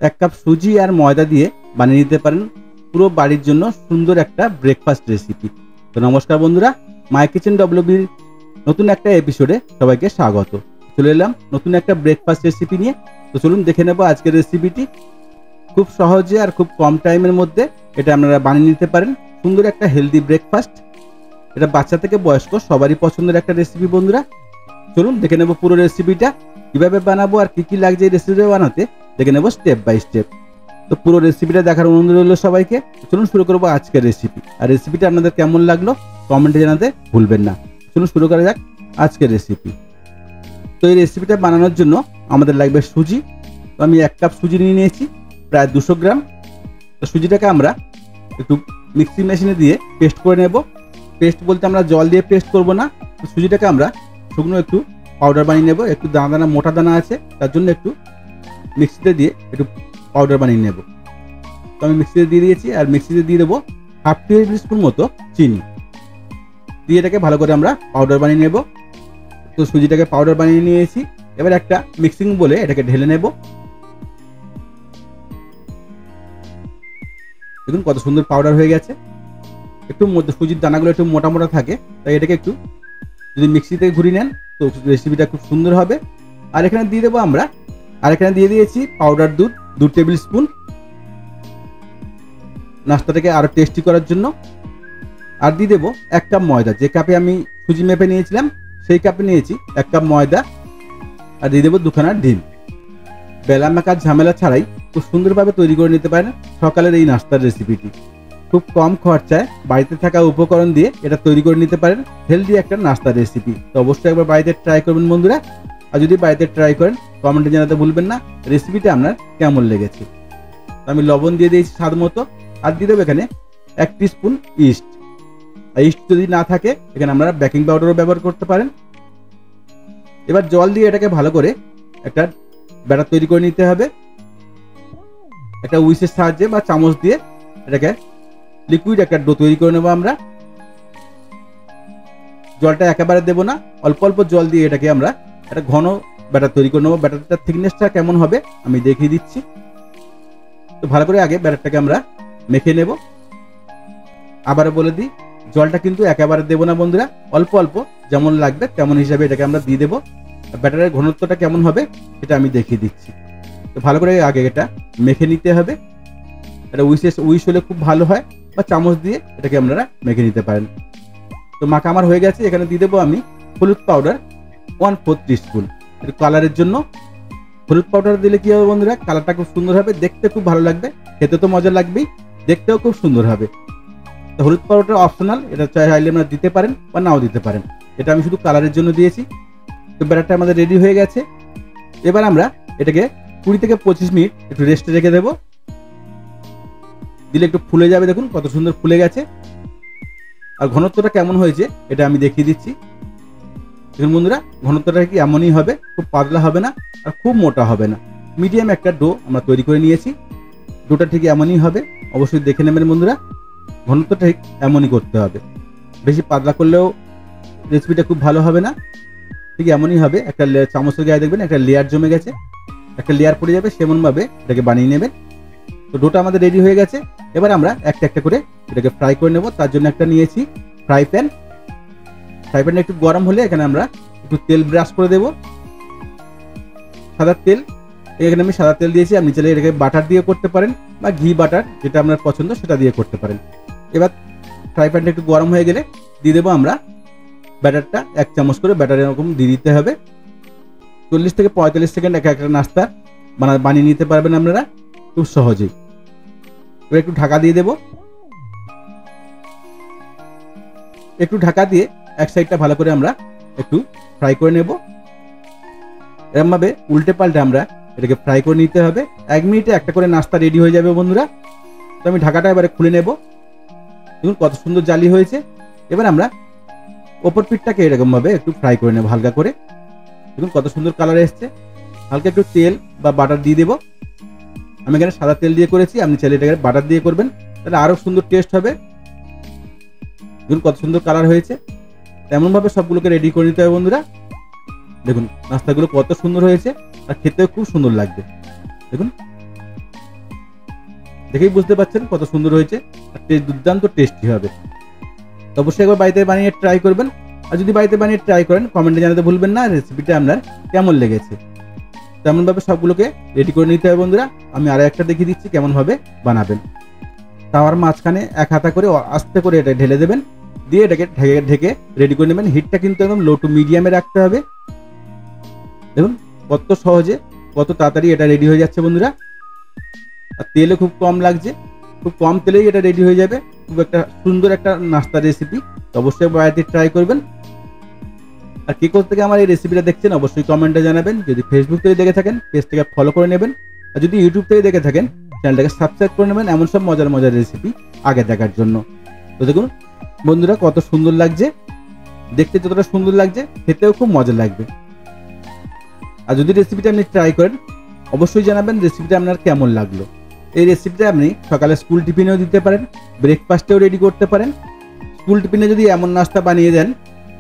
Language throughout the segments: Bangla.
1 কাপ সুজি আর ময়দা দিয়ে বানিয়ে নিতে পারেন পুরো বাড়ির জন্য সুন্দর একটা ব্রেকফাস্ট রেসিপি। তো নমস্কার বন্ধুরা, মাই কিচেন ডব্লিউবির নতুন একটা এপিসোডে সবাইকে স্বাগত। চলে এলাম নতুন একটা ব্রেকফাস্ট রেসিপি নিয়ে। তো চলুন দেখে নেব আজকের রেসিপিটি। খুব সহজে আর খুব কম টাইমের মধ্যে এটা আপনারা বানিয়ে নিতে পারেন সুন্দর একটা হেলদি ব্রেকফাস্ট। এটা বাচ্চা থেকে বয়স্ক সবারই পছন্দের একটা রেসিপি বন্ধুরা। চলুন দেখে নেব পুরো রেসিপিটা কিভাবে বানাবো আর কি কি লাগছে এই রেসিপিটা বানাতে, দেখে নেব স্টেপ বাই স্টেপ। তো পুরো রেসিপিটা দেখার অনুরোধ রইল সবাইকে। চলুন শুরু করবো আজকের রেসিপি। আর রেসিপিটা আপনাদের কেমন লাগলো কমেন্টে জানাতে ভুলবেন না। চলুন শুরু করা যাক আজকের রেসিপি। তো এই রেসিপিটা বানানোর জন্য আমাদের লাগবে সুজি। তো আমি 1 কাপ সুজি নিয়ে নিয়েছি, প্রায় 200 গ্রাম। তো সুজিটাকে আমরা একটু মিক্সি মেশিনে দিয়ে পেস্ট করে নেব। পেস্ট বলতে আমরা জল দিয়ে পেস্ট করব না, সুজিটাকে আমরা শুকনো একটু পাউডার বানিয়ে নেব। একটু দানা দানা মোটা দানা আছে, তার জন্য একটু মিক্সিতে দিয়ে একটু পাউডার বানিয়ে নেব। তো আমি মিক্সিতে দিয়ে দিয়েছি, আর মিক্সিতে দিয়ে দেবো 1/2 টেবিল স্পুন মতো চিনি দিয়ে এটাকে ভালো করে আমরা পাউডার বানিয়ে নেব। তো সুজিটাকে পাউডার বানিয়ে নিয়েছি, এবার একটা মিক্সিং বলে এটাকে ঢেলে নেব। দেখুন কত সুন্দর পাউডার হয়ে গেছে। একটু মধ্যে সুজির দানাগুলো একটু মোটা মোটা থাকে, তাই এটাকে একটু যদি মিক্সিতে ঘুরিয়ে নেন তো রেসিপিটা খুব সুন্দর হবে। আর এখানে দিয়ে দেবো আমরা, আর এখানে দিয়ে দিয়েছি পাউডার দুধ 2 টেবিল স্পুন নাস্তাটাকে আরো টেস্টি করার জন্য। আর দিয়ে দেবো 1 কাপ ময়দা, যে কাপে আমি সুজি মেপে নিয়েছিলাম সেই কাপে নিয়েছি 1 কাপ ময়দা। আর দিয়ে দেবো 2খানা ডিম। বেলা মাখার ঝামেলা ছাড়াই খুব সুন্দরভাবে তৈরি করে নিতে পারেন সকালের এই নাস্তার রেসিপিটি। খুব কম খরচায় বাড়িতে থাকা উপকরণ দিয়ে এটা তৈরি করে নিতে পারেন হেলদি একটা নাস্তার রেসিপি। তো অবশ্যই একবার বাড়িতে ট্রাই করবেন বন্ধুরা। আর যদি বাড়িতে ট্রাই করেন কমেন্টে জানাতে ভুলবেন না রেসিপিটা আপনার কেমন লেগেছে। তো আমি লবণ দিয়ে দিয়েছি স্বাদ মতো, আর দিয়ে দেবো এখানে 1 টিস্পুন ইস্ট। আর ইস্ট যদি না থাকে এখানে আপনারা বেকিং পাউডারও ব্যবহার করতে পারেন। এবার জল দিয়ে এটাকে ভালো করে একটা ব্যাটার তৈরি করে নিতে হবে। একটা উইসের সাহায্যে বা চামচ দিয়ে এটাকে লিকুইড একটা ডো তৈরি করে নেবো আমরা। জলটা একেবারে দেবো না, অল্প অল্প জল দিয়ে এটাকে আমরা একটা ঘন ব্যাটার তৈরি করে নেবো। ব্যাটারটার থিকনেসটা কেমন হবে আমি দেখিয়ে দিচ্ছি। তো ভালো করে আগে ব্যাটারটাকে আমরা মেখে নেব। আবারও বলে দিই, জলটা কিন্তু একেবারে দেবো না বন্ধুরা, অল্প অল্প যেমন লাগবে তেমন হিসাবে এটাকে আমরা দিয়ে দেবো। ব্যাটারের ঘনত্বটা কেমন হবে সেটা আমি দেখিয়ে দিচ্ছি। তো ভালো করে আগে এটা মেখে নিতে হবে। এটা উইশ হলে খুব ভালো হয়, বা চামচ দিয়ে এটাকে আপনারা মেখে নিতে পারেন। তো মাখা আমার হয়ে গেছে। এখানে দিয়ে দেবো আমি হলুদ পাউডার 1/4 টিস্পুন, একটু কালারের জন্য। হলুদ পাউডার দিলে কি হবে বন্ধুরা, কালারটা খুব সুন্দর হবে, দেখতে খুব ভালো লাগবে, খেতে তো মজা লাগবেই, দেখতেও খুব সুন্দর হবে। তো হলুদ পাউডার অপশনাল, এটা চাইলে আপনারা দিতে পারেন বা নাও দিতে পারেন। এটা আমি শুধু কালারের জন্য দিয়েছি। তো ব্যাটারটা আমাদের রেডি হয়ে গেছে। এবার আমরা এটাকে 20 থেকে 25 মিনিট একটু রেস্টে রেখে দেবো। দিলে একটু ফুলে যাবে, দেখুন কত সুন্দর ফুলে গেছে। আর ঘনত্বটা কেমন হয়েছে এটা আমি দেখিয়ে দিচ্ছি। দেখুন বন্ধুরা, ঘনত্বটা কি এমনই হবে, খুব পাতলা হবে না আর খুব মোটা হবে না, মিডিয়াম একটা ডো আমরা তৈরি করে নিয়েছি। ডোটা ঠিক এমনই হবে, অবশ্যই দেখে নেবেন বন্ধুরা। ঘনত্বটা ঠিক এমনই করতে হবে, বেশি পাতলা করলেও রেসিপিটা খুব ভালো হবে না। ঠিক এমনই হবে। একটা চামচের গায়ে দেখবেন একটা লেয়ার জমে গেছে, একটা লেয়ার পড়ে যাবে, সেমনভাবে এটাকে বানিয়ে নেবেন। তো ডোটা আমাদের রেডি হয়ে গেছে। এবার আমরা একটা একটা করে এটাকে ফ্রাই করে নেব। তার জন্য একটা নিয়েছি ফ্রাই প্যান। ফ্রাই প্যানটা একটু গরম হলে এখানে আমরা একটু তেল ব্রাশ করে দেব, সাদা তেল। এখানে আমি সাদা তেল দিয়েছি, আপনি চাইলে এটাকে বাটার দিয়ে করতে পারেন বা ঘি বাটার, যেটা আপনার পছন্দ সেটা দিয়ে করতে পারেন। এবার ফ্রাই প্যানটা একটু গরম হয়ে গেলে দিয়ে দেবো আমরা ব্যাটারটা। 1 চামচ করে ব্যাটার এরকম দিয়ে দিতে হবে। 40 থেকে 45 সেকেন্ড একটা নাস্তা বানিয়ে নিতে পারবেন আপনারা খুব সহজেই। এবার একটু ঢাকা দিয়ে দেব। একটু ঢাকা দিয়ে এক সাইডটা ভালো করে আমরা একটু ফ্রাই করে নেব। এরকমভাবে উল্টে পাল্টে আমরা এটাকে ফ্রাই করে নিতে হবে। 1 মিনিটে একটা করে নাস্তা রেডি হয়ে যাবে বন্ধুরা। তো আমি ঢাকাটা এবারে খুলে নেব। দেখুন কত সুন্দর জালি হয়েছে। এবার আমরা ওপর পিঠটাকে এরকমভাবে একটু ফ্রাই করে নেব হালকা করে। দেখুন কত সুন্দর কালার এসছে। হালকা একটু তেল বা বাটার দিয়ে দেবো। আমি এখানে সাদা তেল দিয়ে করেছি, আপনি চাইলে এটাকে বাটার দিয়ে করবেন, তাহলে আরো সুন্দর টেস্ট হবে। দেখুন কত সুন্দর কালার হয়েছে। তেমনভাবে সবগুলোকে রেডি করে নিতে হবে বন্ধুরা। দেখুন নাস্তাগুলো কত সুন্দর হয়েছে, আর খেতেও খুব সুন্দর লাগবে। দেখুন দেখেই বুঝতে পারছেন কত সুন্দর হয়েছে, আর দুর্দান্ত টেস্টি হবে। তো অবশ্যই একবার বাড়িতে বানিয়ে ট্রাই করবেন। আর যদি বাড়িতে বানিয়ে ট্রাই করেন কমেন্টে জানাতে ভুলবেন না রেসিপিটা আপনার কেমন লেগেছে। তেমনভাবে সবগুলোকে রেডি করে নিতে হবে বন্ধুরা। আমি আরও একটা দেখিয়ে দিচ্ছি কেমনভাবে বানাবেন। তাওয়ার মাঝখানে এক হাতা করে আস্তে করে এটা ঢেলে দেবেন, দিয়ে এটাকে ঢেকে রেডি করে নেবেন। হিটটা কিন্তু একদম লো টু মিডিয়ামে রাখতে হবে। দেখুন কত সহজে কত তাড়াতাড়ি এটা রেডি হয়ে যাচ্ছে বন্ধুরা। আর তেলও খুব কম লাগছে, খুব কম তেলেই এটা রেডি হয়ে যাবে। খুব একটা সুন্দর একটা নাস্তা রেসিপি, তো অবশ্যই বাড়িতে ট্রাই করবেন। আর কে কোথা থেকে আমার এই রেসিপিটা দেখছেন অবশ্যই কমেন্টে জানাবেন। যদি ফেসবুক থেকে দেখে থাকেন পেজটাকে ফলো করে নেবেন, আর যদি ইউটিউব থেকে দেখে থাকেন চ্যানেলটাকে সাবস্ক্রাইব করে নেবেন এমন সব মজার মজার রেসিপি আগে দেখার জন্য। তো দেখুন বন্ধুরা কত সুন্দর লাগছে, দেখতে যতটা সুন্দর লাগছে খেতেও খুব মজা লাগবে। আর যদি রেসিপিটা আপনি ট্রাই করেন অবশ্যই জানাবেন রেসিপিটা আপনার কেমন লাগলো। এই রেসিপিটা আপনি সকালে স্কুল টিফিনেও দিতে পারেন, ব্রেকফাস্টেও রেডি করতে পারেন। স্কুল টিফিনে যদি এমন নাস্তা বানিয়ে দেন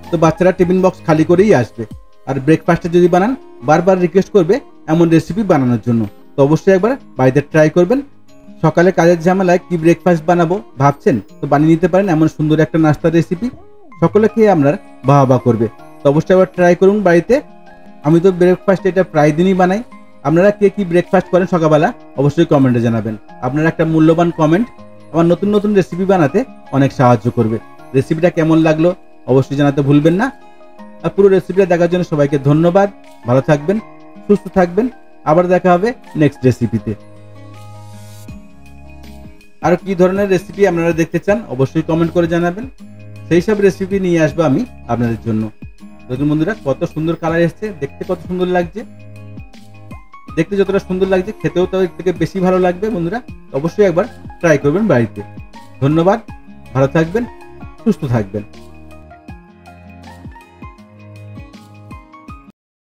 তো বাচ্চারা টিফিন বক্স খালি করেই আসবে। আর ব্রেকফাস্টে যদি বানান বারবার রিকোয়েস্ট করবে এমন রেসিপি বানানোর জন্য। তো অবশ্যই একবার বাড়িতে ট্রাই করবেন। সকালে কাজের ঝামেলায় কি ব্রেকফাস্ট বানাবো ভাবছেন, তো বানিয়ে নিতে পারেন এমন সুন্দর একটা নাস্তার রেসিপি, সকলে খেয়ে আপনার বাহ করবে। তো অবশ্যই একবার ট্রাই করুন বাড়িতে। আমি তো ব্রেকফাস্ট এটা প্রায় দিনই বানাই। আপনারা কে কি ব্রেকফাস্ট করেন সকালবেলা অবশ্যই কমেন্টে জানাবেন। আপনার একটা মূল্যবান কমেন্ট আমার নতুন নতুন রেসিপি বানাতে অনেক সাহায্য করবে। রেসিপিটা কেমন লাগলো অবশ্যই জানাতে ভুলবেন না। আর পুরো রেসিপিটা দেখার জন্য সবাইকে ধন্যবাদ। ভালো থাকবেন, সুস্থ থাকবেন। আবার দেখা হবে নেক্সট রেসিপিতে। আর কি ধরনের রেসিপি আপনারা দেখতে চান অবশ্যই কমেন্ট করে জানাবেন, সেই সব রেসিপি নিয়ে আসবো আমি আপনাদের জন্য। দেখুন বন্ধুরা কত সুন্দর কালার এসছে, দেখতে কত সুন্দর লাগছে। দেখতে যতটা সুন্দর লাগছে খেতেও তার থেকে বেশি ভালো লাগবে বন্ধুরা। অবশ্যই একবার ট্রাই করবেন বাড়িতে। ধন্যবাদ, ভালো থাকবেন, সুস্থ থাকবেন।